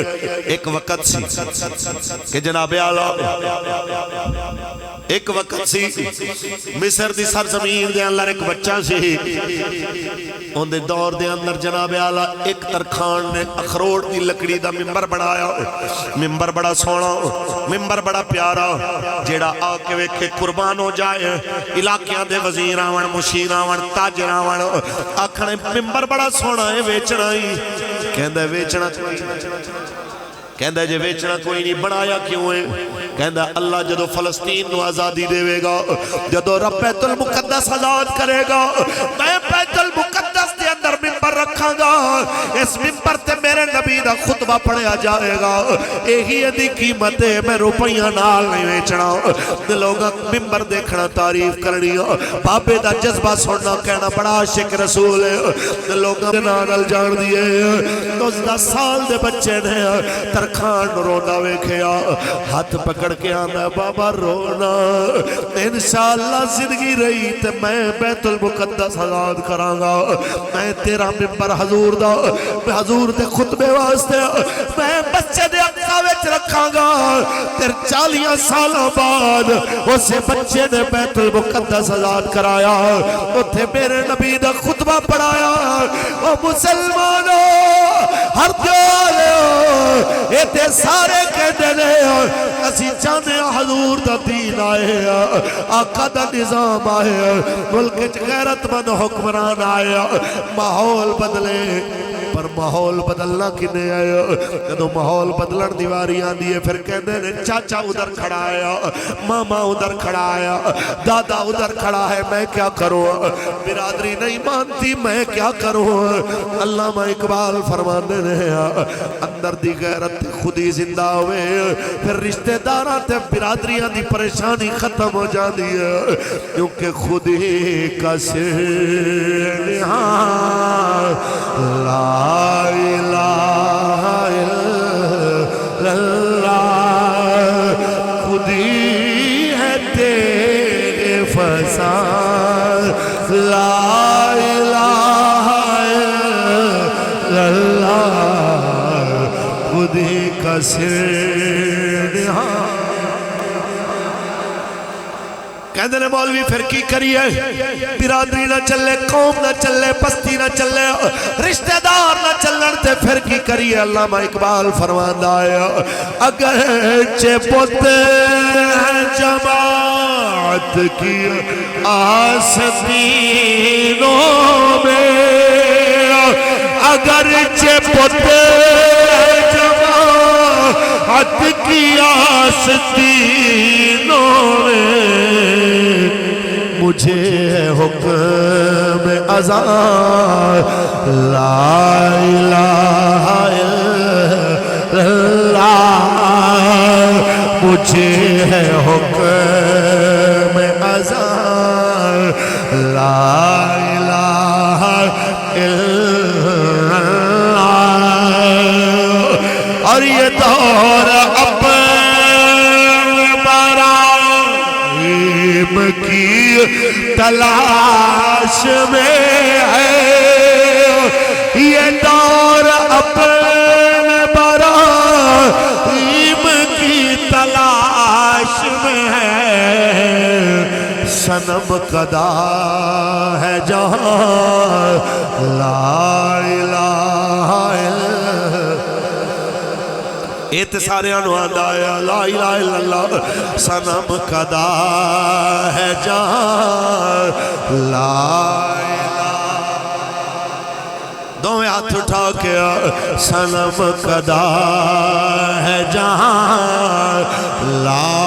ایک وقت سی کہ جناب اعلیٰ ایک وقت سی مصر دی سرزمین دے اندر ایک بچہ سی ان دے دور دے اندر جناب اعلیٰ ایک ترخان نے اخروٹ دی لکڑی دا ممبر بڑھایا ممبر بڑا سونا ممبر بڑا پیارا جیڑا آکے ویکھے قربان ہو جائے علاقیاں دے وزیر آون مشیر آون تاجر آون آکھنے ممبر بڑا سونا ہے ویچنا ہی کہندہ ویچنا کہندہ جے ویچنا کوئی نہیں بنایا کیوں ہے کہندہ اللہ جدو فلسطین نو آزادی دے گا جدو رب بیت المقدس آزاد کرے گا میں بیت المقدس دے اندر ممبر رکھاں گا اس ممبر تے میرے نبی دا خطبہ پڑھیا جائے گا یہی دی قیمت ہے میں روپیاں نال نہیں ویچنا لوگا ممبر دیکھنا تعریف کرنی بابے دا جذبہ سننا کہنا بڑا عاشق رسول ہے لوگا نال جان دیئے 10 سال دے بچے نے ترخان رونا ویکھیا ہاتھ پکڑ کے آنا بابا رونا انشاءاللہ زندگی رہی تے میں بیت المقدس آزاد کرانگا میں تیرا ممبر حضور دا حضور دے خطبے واسطے میں بچے دے اقصا وچ رکھاں گا تیر 40 سالہ بعد اسے بچے نے بیت المقدس آزاد کرایا اتھے میرے نبی دا خطبہ پڑھایا او مسلمانوں ہر دیالے اے تے سارے کہتے لے اسی چاہنے حضور دا دین آئے آقا دا نظام آئے ملک غیرت مند حکمران آئے ماحول بدلے پر ماحول بدلنا کنے آیا جدو ماحول بدلن دیواری آندی ہے پھر کہنے نے چاچا ادھر کھڑا آیا ماما ادھر کھڑا آیا دادا ادھر کھڑا ہے میں کیا کروں برادری نہیں مانتی میں کیا کروں علامہ اقبال فرمانے نے اندر دی غیرت خودی زندہ ہوئے پھر رشتہ داران تے برادریاں دی پریشانی ختم ہو جاندی ہے کیونکہ خودی کا سنہاں لا الہ الا اللہ خودی ہے تیرے فساد لا الہ الا اللہ خودی کا سنہاں کہندے نے مولوی پھر کی کریے برادری نہ چلے قوم نہ چلے بستی نہ چلے رشتہ دار نہ چلن تے پھر کی کریے علامہ اقبال فرماندا ہے اگرچہ پت جماعت کی آستینوں میں اگرچہ پت جماعت کی آستینوں میں مجھے حکم اذان لا الہ الا اللہ مجھے ہے حکم اذان لا الہ الا اللہ اور یہ دور کی تلاش میں ہے یہ دور اپنے براہیم کی تلاش میں ہے صنم قدا ہے جہاں لا الہ الا ایت سارے انوان آیا لا الہ الا اللہ صنم قدا ہے جہاں لا الہ دوویں ہاتھ اٹھا کے صنم قدا ہے جہاں لا